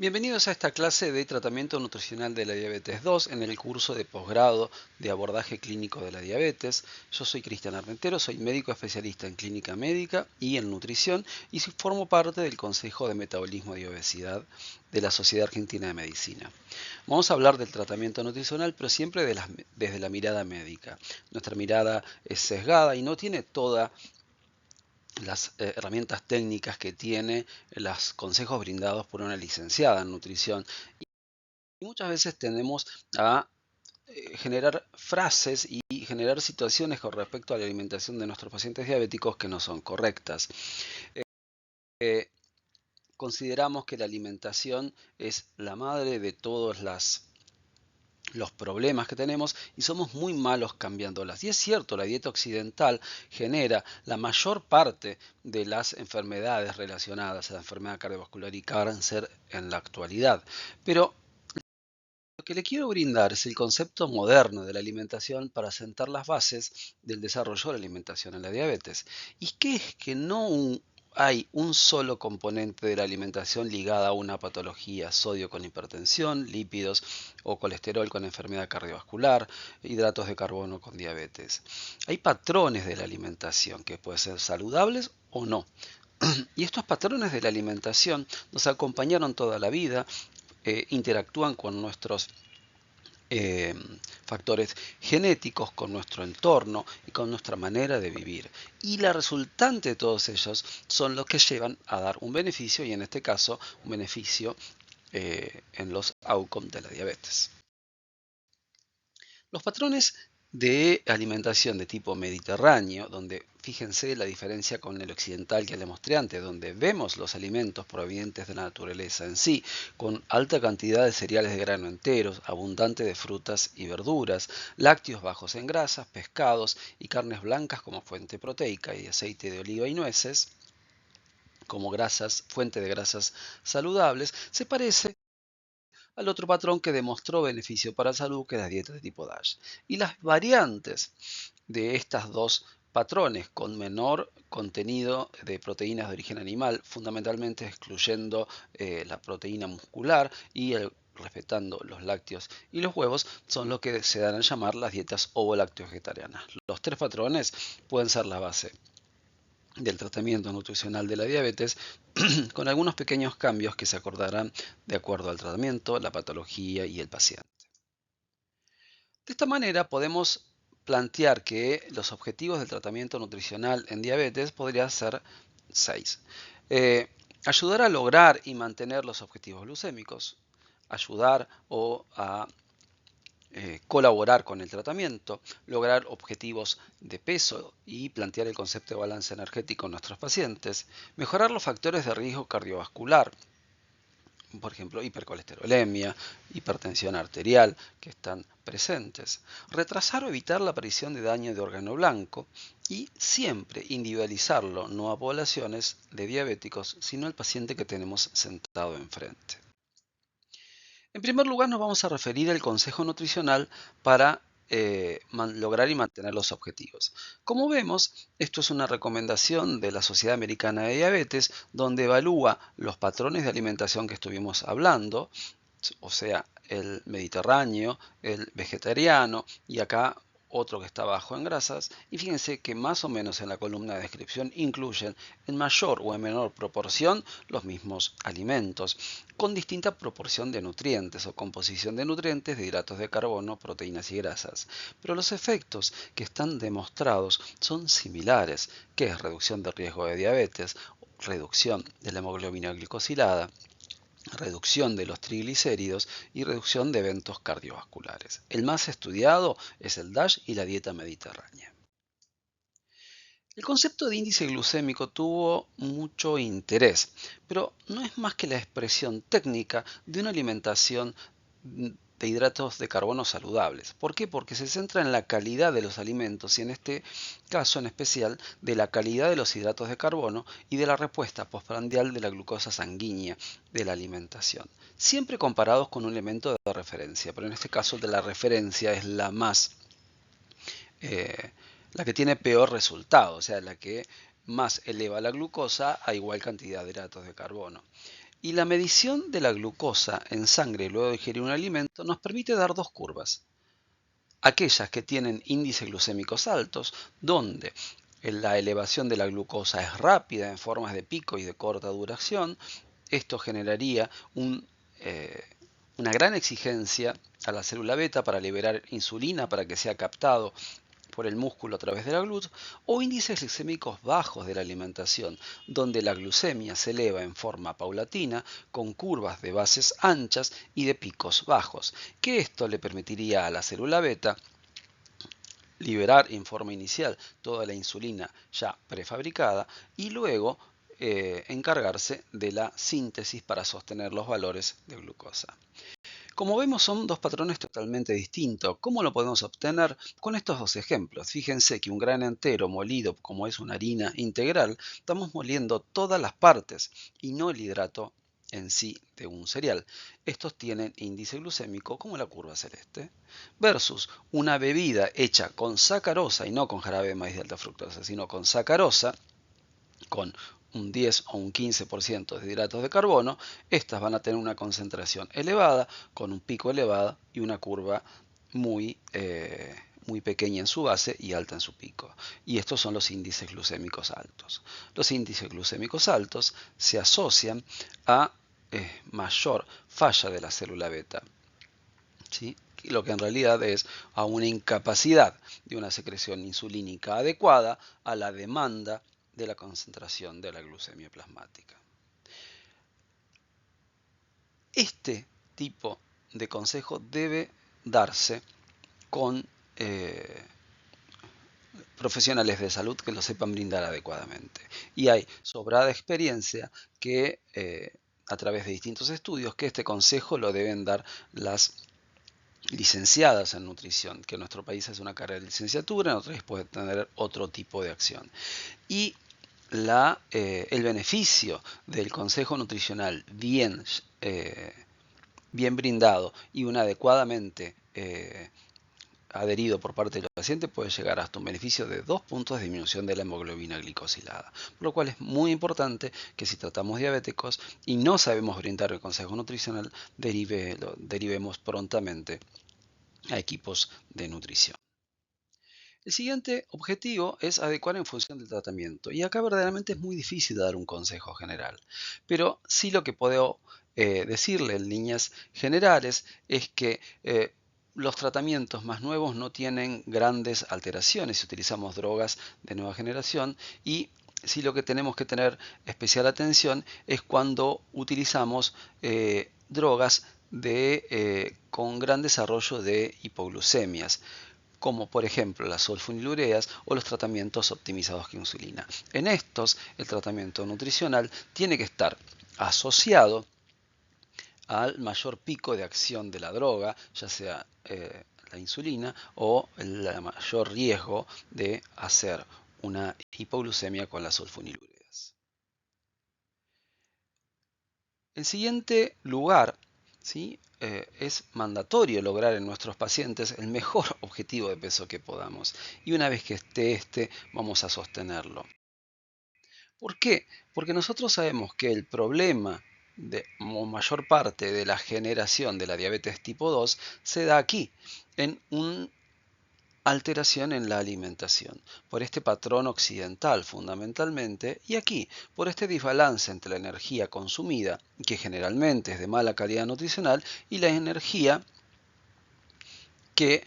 Bienvenidos a esta clase de tratamiento nutricional de la diabetes 2 en el curso de posgrado de abordaje clínico de la diabetes. Yo soy Cristian Armentero, soy médico especialista en clínica médica y en nutrición y formo parte del Consejo de Metabolismo y Obesidad de la Sociedad Argentina de Medicina. Vamos a hablar del tratamiento nutricional, pero siempre desde la mirada médica. Nuestra mirada es sesgada y no tiene toda las herramientas técnicas que tiene los consejos brindados por una licenciada en nutrición. Y muchas veces tendemos a generar frases y generar situaciones con respecto a la alimentación de nuestros pacientes diabéticos que no son correctas. Eh, Consideramos que la alimentación es la madre de todos los problemas que tenemos y somos muy malos cambiándolas. Y es cierto, la dieta occidental genera la mayor parte de las enfermedades relacionadas a la enfermedad cardiovascular y cáncer en la actualidad. Pero lo que le quiero brindar es el concepto moderno de la alimentación para sentar las bases del desarrollo de la alimentación en la diabetes. ¿Y qué es que no hay un solo componente de la alimentación ligada a una patología, sodio con hipertensión, lípidos o colesterol con enfermedad cardiovascular, hidratos de carbono con diabetes? Hay patrones de la alimentación que pueden ser saludables o no. Y estos patrones de la alimentación nos acompañaron toda la vida, interactúan con nuestros eh, factores genéticos, con nuestro entorno y con nuestra manera de vivir. Y la resultante de todos ellos son los que llevan a dar un beneficio, y en este caso un beneficio en los outcomes de la diabetes. Los patrones de alimentación de tipo mediterráneo, donde fíjense la diferencia con el occidental que les mostré antes, donde vemos los alimentos provenientes de la naturaleza en sí, con alta cantidad de cereales de grano enteros, abundante de frutas y verduras, lácteos bajos en grasas, pescados y carnes blancas como fuente proteica y aceite de oliva y nueces, como grasas, fuente de grasas saludables, se parece al otro patrón que demostró beneficio para la salud, que es la dieta de tipo DASH. Y las variantes de estas dos patrones con menor contenido de proteínas de origen animal, fundamentalmente excluyendo la proteína muscular y respetando los lácteos y los huevos, son lo que se dan a llamar las dietas ovo-lácteo-vegetarianas. Los tres patrones pueden ser la base del tratamiento nutricional de la diabetes, con algunos pequeños cambios que se acordarán de acuerdo al tratamiento, la patología y el paciente. De esta manera podemos plantear que los objetivos del tratamiento nutricional en diabetes podrían ser 6. Ayudar a lograr y mantener los objetivos glucémicos, ayudar a colaborar con el tratamiento, lograr objetivos de peso y plantear el concepto de balance energético en nuestros pacientes, mejorar los factores de riesgo cardiovascular, por ejemplo, hipercolesterolemia, hipertensión arterial, que están presentes, retrasar o evitar la aparición de daño de órgano blanco y siempre individualizarlo, no a poblaciones de diabéticos, sino al paciente que tenemos sentado enfrente. En primer lugar, nos vamos a referir al consejo nutricional para lograr y mantener los objetivos. Como vemos, esto es una recomendación de la Sociedad Americana de Diabetes, donde evalúa los patrones de alimentación que estuvimos hablando, o sea, el mediterráneo, el vegetariano y acá otro que está bajo en grasas, y fíjense que más o menos en la columna de descripción incluyen en mayor o en menor proporción los mismos alimentos, con distinta proporción de nutrientes o composición de nutrientes, de hidratos de carbono, proteínas y grasas. Pero los efectos que están demostrados son similares, que es reducción del riesgo de diabetes, reducción de la hemoglobina glicosilada, reducción de los triglicéridos y reducción de eventos cardiovasculares. El más estudiado es el DASH y la dieta mediterránea. El concepto de índice glucémico tuvo mucho interés, pero no es más que la expresión técnica de una alimentación de hidratos de carbono saludables. ¿Por qué? Porque se centra en la calidad de los alimentos y en este caso en especial de la calidad de los hidratos de carbono y de la respuesta postprandial de la glucosa sanguínea de la alimentación. Siempre comparados con un elemento de referencia, pero en este caso el de la referencia es la que tiene peor resultado, o sea, la que más eleva la glucosa a igual cantidad de hidratos de carbono. Y la medición de la glucosa en sangre luego de ingerir un alimento nos permite dar dos curvas. Aquellas que tienen índices glucémicos altos, donde la elevación de la glucosa es rápida en formas de pico y de corta duración. Esto generaría una gran exigencia a la célula beta para liberar insulina para que sea captado por el músculo a través de la GLUT, o índices glicémicos bajos de la alimentación, donde la glucemia se eleva en forma paulatina, con curvas de bases anchas y de picos bajos, que esto le permitiría a la célula beta liberar en forma inicial toda la insulina ya prefabricada y luego encargarse de la síntesis para sostener los valores de glucosa. Como vemos, son dos patrones totalmente distintos. ¿Cómo lo podemos obtener? Con estos dos ejemplos. Fíjense que un grano entero molido, como es una harina integral, estamos moliendo todas las partes y no el hidrato en sí de un cereal. Estos tienen índice glucémico como la curva celeste. Versus una bebida hecha con sacarosa y no con jarabe de maíz de alta fructosa, sino con sacarosa, con un 10 o un 15% de hidratos de carbono, estas van a tener una concentración elevada, con un pico elevado y una curva muy pequeña en su base y alta en su pico. Y estos son los índices glucémicos altos. Los índices glucémicos altos se asocian a mayor falla de la célula beta, ¿sí? Lo que en realidad es a una incapacidad de una secreción insulínica adecuada a la demanda de la concentración de la glucemia plasmática. Este tipo de consejo debe darse con profesionales de salud que lo sepan brindar adecuadamente. Y hay sobrada experiencia que a través de distintos estudios que este consejo lo deben dar las licenciadas en nutrición, que en nuestro país es una carrera de licenciatura, en otro país puede tener otro tipo de acción. Y el beneficio del consejo nutricional bien brindado y un adecuadamente adherido por parte del paciente puede llegar hasta un beneficio de 2 puntos de disminución de la hemoglobina glicosilada. Por lo cual es muy importante que si tratamos diabéticos y no sabemos brindar el consejo nutricional, derivemos prontamente a equipos de nutrición. El siguiente objetivo es adecuar en función del tratamiento. Y acá verdaderamente es muy difícil dar un consejo general. Pero sí lo que puedo decirle en líneas generales es que los tratamientos más nuevos no tienen grandes alteraciones si utilizamos drogas de nueva generación, y sí lo que tenemos que tener especial atención es cuando utilizamos drogas con gran desarrollo de hipoglucemias, como por ejemplo las sulfonilureas o los tratamientos optimizados con insulina. En estos, el tratamiento nutricional tiene que estar asociado al mayor pico de acción de la droga, ya sea la insulina o el mayor riesgo de hacer una hipoglucemia con las sulfonilureas. En siguiente lugar, ¿sí? Es mandatorio lograr en nuestros pacientes el mejor objetivo de peso que podamos. Y una vez que esté vamos a sostenerlo. ¿Por qué? Porque nosotros sabemos que el problema o mayor parte de la generación de la diabetes tipo 2 se da aquí, en una alteración en la alimentación, por este patrón occidental fundamentalmente, y aquí, por este desbalance entre la energía consumida, que generalmente es de mala calidad nutricional, y la energía que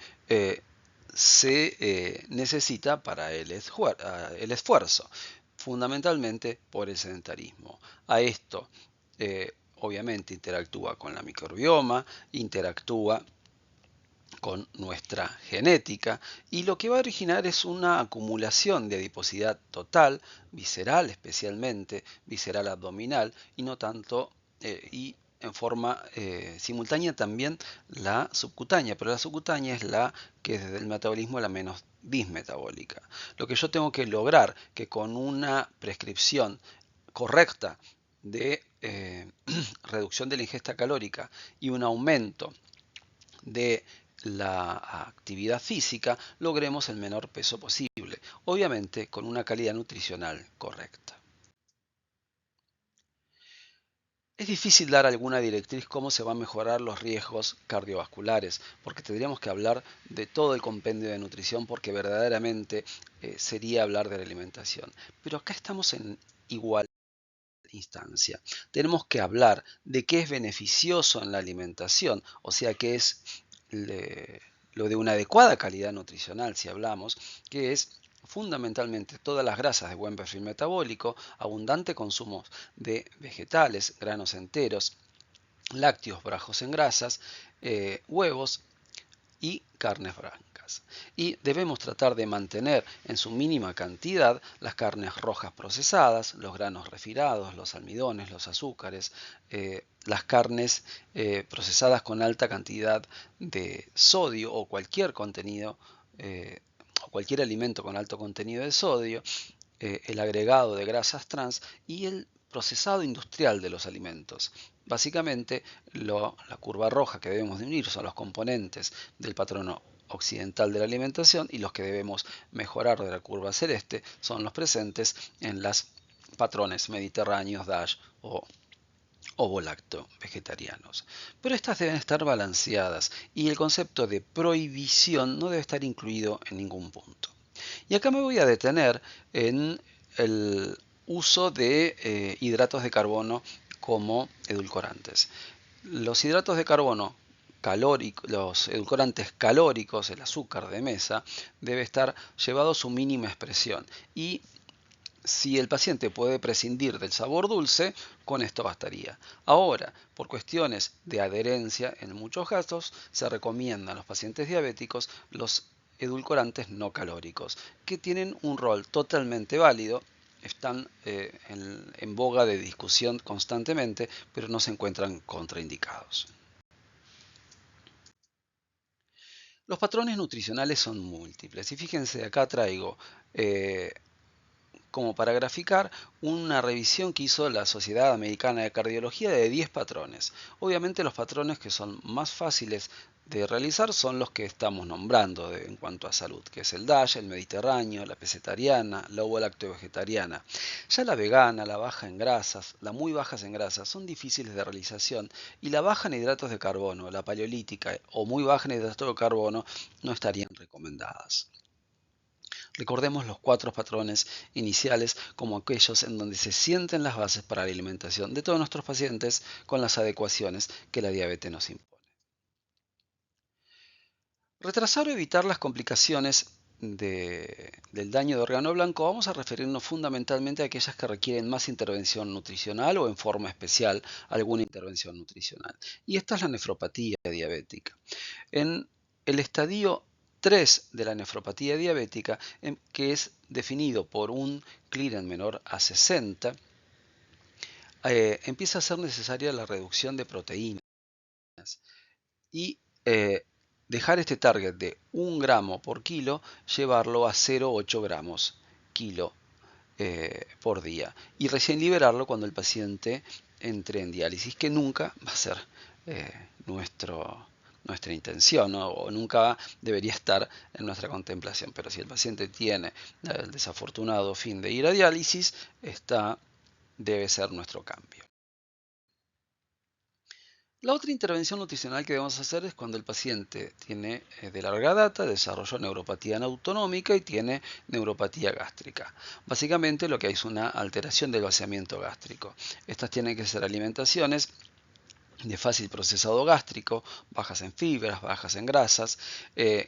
se necesita para el esfuerzo, fundamentalmente por el sedentarismo. A esto obviamente interactúa con la microbioma, interactúa con nuestra genética, y lo que va a originar es una acumulación de adiposidad total, visceral especialmente, visceral abdominal, y no tanto, y en forma simultánea también la subcutánea, pero la subcutánea es la que desde el metabolismo es la menos dismetabólica. Lo que yo tengo que lograr que con una prescripción correcta de reducción de la ingesta calórica y un aumento de la actividad física, logremos el menor peso posible, obviamente con una calidad nutricional correcta. Es difícil dar alguna directriz cómo se van a mejorar los riesgos cardiovasculares, porque tendríamos que hablar de todo el compendio de nutrición, porque verdaderamente sería hablar de la alimentación. Pero acá estamos en igual instancia. Tenemos que hablar de qué es beneficioso en la alimentación, o sea, qué es lo de una adecuada calidad nutricional, si hablamos, que es fundamentalmente todas las grasas de buen perfil metabólico, abundante consumo de vegetales, granos enteros, lácteos bajos en grasas, huevos y carnes blancas. Y debemos tratar de mantener en su mínima cantidad las carnes rojas procesadas, los granos refinados, los almidones, los azúcares, las carnes procesadas con alta cantidad de sodio o cualquier contenido o cualquier alimento con alto contenido de sodio, el agregado de grasas trans y el procesado industrial de los alimentos. Básicamente, la curva roja que debemos de unir son los componentes del patrón occidental de la alimentación, y los que debemos mejorar de la curva celeste son los presentes en los patrones mediterráneos, DASH o ovo-lacto vegetarianos. Pero estas deben estar balanceadas y el concepto de prohibición no debe estar incluido en ningún punto. Y acá me voy a detener en el uso de hidratos de carbono como edulcorantes. Los hidratos de carbono calóricos, los edulcorantes calóricos, el azúcar de mesa, debe estar llevado a su mínima expresión. Y si el paciente puede prescindir del sabor dulce, con esto bastaría. Ahora, por cuestiones de adherencia, en muchos casos se recomiendan a los pacientes diabéticos los edulcorantes no calóricos, que tienen un rol totalmente válido, están en boga de discusión constantemente, pero no se encuentran contraindicados. Los patrones nutricionales son múltiples y fíjense, acá traigo como para graficar una revisión que hizo la Sociedad Americana de Cardiología de 10 patrones. Obviamente los patrones que son más fáciles de realizar son los que estamos nombrando en cuanto a salud, que es el DASH, el mediterráneo, la pescetariana, la ovo-lacto-vegetariana. Ya la vegana, la baja en grasas, la muy bajas en grasas son difíciles de realización, y la baja en hidratos de carbono, la paleolítica o muy baja en hidratos de carbono no estarían recomendadas. Recordemos los 4 patrones iniciales como aquellos en donde se sienten las bases para la alimentación de todos nuestros pacientes con las adecuaciones que la diabetes nos impone. Retrasar o evitar las complicaciones del daño de órgano blanco, vamos a referirnos fundamentalmente a aquellas que requieren más intervención nutricional o en forma especial alguna intervención nutricional. Y esta es la nefropatía diabética. En el estadio 3 de la nefropatía diabética, que es definido por un clearance menor a 60, empieza a ser necesaria la reducción de proteínas y dejar este target de 1 gramo por kilo, llevarlo a 0,8 gramos kilo por día, y recién liberarlo cuando el paciente entre en diálisis, que nunca va a ser nuestra intención, ¿no? O nunca debería estar en nuestra contemplación. Pero si el paciente tiene el desafortunado fin de ir a diálisis, debe ser nuestro cambio. La otra intervención nutricional que debemos hacer es cuando el paciente tiene de larga data, desarrolló neuropatía autonómica y tiene neuropatía gástrica. Básicamente lo que hay es una alteración del vaciamiento gástrico. Estas tienen que ser alimentaciones de fácil procesado gástrico, bajas en fibras, bajas en grasas,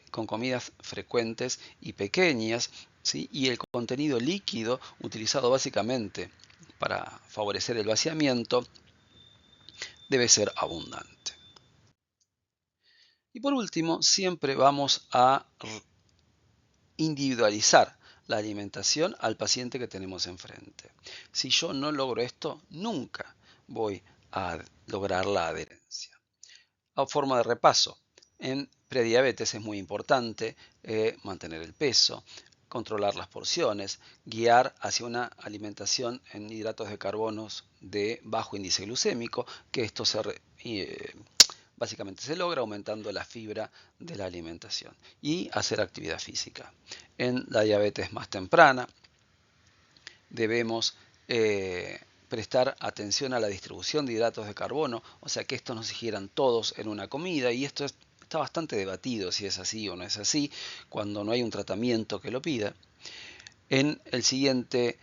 con comidas frecuentes y pequeñas, ¿sí? Y el contenido líquido utilizado básicamente para favorecer el vaciamiento debe ser abundante. Y por último, siempre vamos a individualizar la alimentación al paciente que tenemos enfrente. Si yo no logro esto, nunca voy a lograr la adherencia. A forma de repaso, en prediabetes es muy importante mantener el peso, controlar las porciones, guiar hacia una alimentación en hidratos de carbonos de bajo índice glucémico, que esto básicamente se logra aumentando la fibra de la alimentación, y hacer actividad física. En la diabetes más temprana debemos prestar atención a la distribución de hidratos de carbono, o sea que estos no se ingieran todos en una comida, y esto está bastante debatido si es así o no es así, cuando no hay un tratamiento que lo pida. En el siguiente,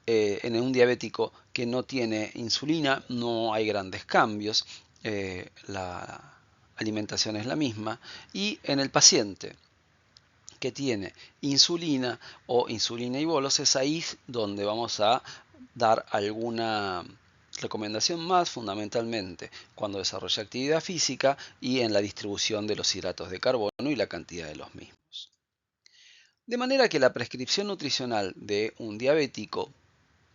en un diabético que no tiene insulina, no hay grandes cambios, la alimentación es la misma, y en el paciente que tiene insulina o insulina y bolos, es ahí donde vamos a dar alguna recomendación más, fundamentalmente cuando desarrolla actividad física y en la distribución de los hidratos de carbono y la cantidad de los mismos. De manera que la prescripción nutricional de un diabético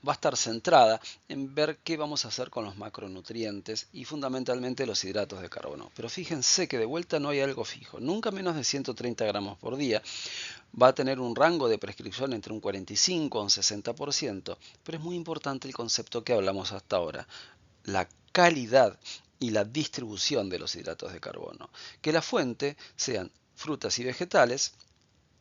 va a estar centrada en ver qué vamos a hacer con los macronutrientes y fundamentalmente los hidratos de carbono. Pero fíjense que de vuelta no hay algo fijo, nunca menos de 130 gramos por día. Va a tener un rango de prescripción entre un 45 y un 60%, pero es muy importante el concepto que hablamos hasta ahora, la calidad y la distribución de los hidratos de carbono. Que la fuente sean frutas y vegetales,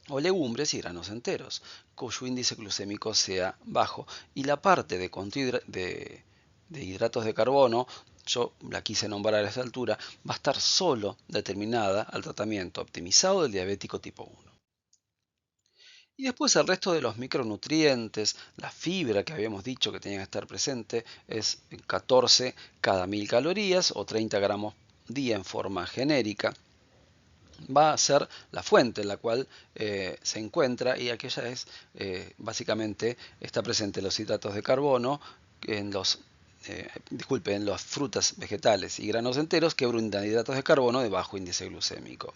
o legumbres y granos enteros, cuyo índice glucémico sea bajo, y la parte de hidratos de carbono, yo la quise nombrar a esta altura, va a estar solo determinada al tratamiento optimizado del diabético tipo 1. Y después el resto de los micronutrientes, la fibra que habíamos dicho que tenía que estar presente, es 14 cada 1000 calorías o 30 gramos día en forma genérica. Va a ser la fuente en la cual se encuentra, y aquella es básicamente está presente los hidratos de carbono en en las frutas, vegetales y granos enteros que brindan hidratos de carbono de bajo índice glucémico.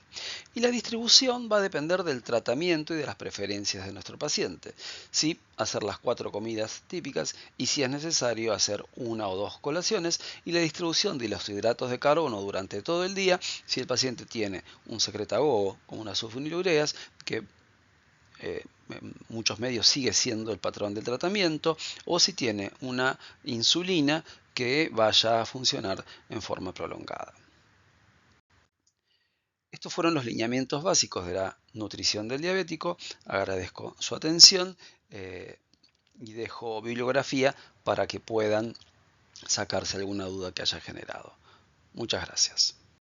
Y la distribución va a depender del tratamiento y de las preferencias de nuestro paciente. Sí, hacer las 4 comidas típicas y, si es necesario, hacer 1 o 2 colaciones, y la distribución de los hidratos de carbono durante todo el día si el paciente tiene un secretagogo o unas sulfonilureas, que en muchos medios sigue siendo el patrón del tratamiento, o si tiene una insulina que vaya a funcionar en forma prolongada. Estos fueron los lineamientos básicos de la nutrición del diabético. Agradezco su atención y dejo bibliografía para que puedan sacarse alguna duda que haya generado. Muchas gracias.